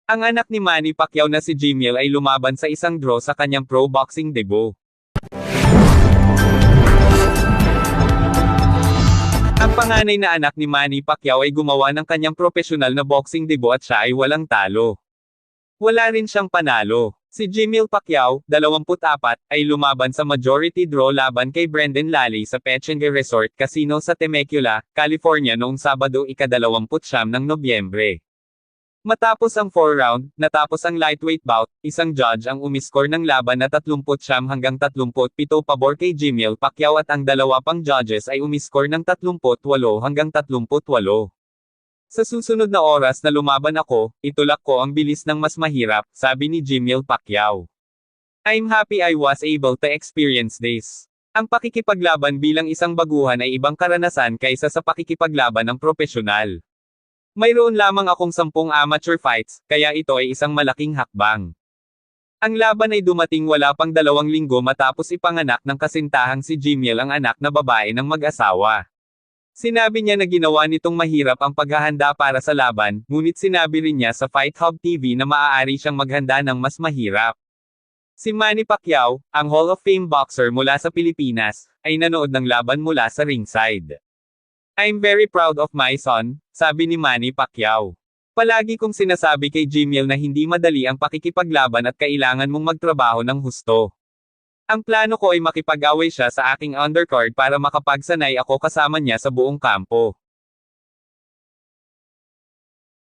Ang anak ni Manny Pacquiao na si Jimmy ay lumaban sa isang draw sa kanyang pro boxing debut. Ang panganay na anak ni Manny Pacquiao ay gumawa ng kanyang profesional na boxing debut at siya ay walang talo. Wala rin siyang panalo. Si Jimmy Pacquiao, 24, ay lumaban sa majority draw laban kay Brendan Lally sa Pechanga Resort Casino sa Temecula, California noong Sabado ika-29 ng Nobyembre. Matapos ang 4-round, natapos ang lightweight bout, isang judge ang umiskor ng laban na 39 hanggang 37 pabor kay Jimmy Pacquiao at ang dalawa pang judges ay umiskor ng 38 hanggang 38. Sa susunod na oras na lumaban ako, itulak ko ang bilis ng mas mahirap, sabi ni Jimmy Pacquiao. I'm happy I was able to experience this. Ang pakikipaglaban bilang isang baguhan ay ibang karanasan kaysa sa pakikipaglaban ng propesyonal. Mayroon lamang akong 10 amateur fights, kaya ito ay isang malaking hakbang. Ang laban ay dumating wala pang 2 linggo matapos ipanganak ng kasintahang si Jimmy ang anak na babae ng mag-asawa. Sinabi niya na ginawa nitong mahirap ang paghahanda para sa laban, ngunit sinabi rin niya sa Fight Hub TV na maaari siyang maghanda ng mas mahirap. Si Manny Pacquiao, ang Hall of Fame boxer mula sa Pilipinas, ay nanood ng laban mula sa ringside. I'm very proud of my son, sabi ni Manny Pacquiao. Palagi kong sinasabi kay Jimmy na hindi madali ang pakikipaglaban at kailangan mong magtrabaho ng husto. Ang plano ko ay makipag-away siya sa aking undercard para makapagsanay ako kasama niya sa buong kampo.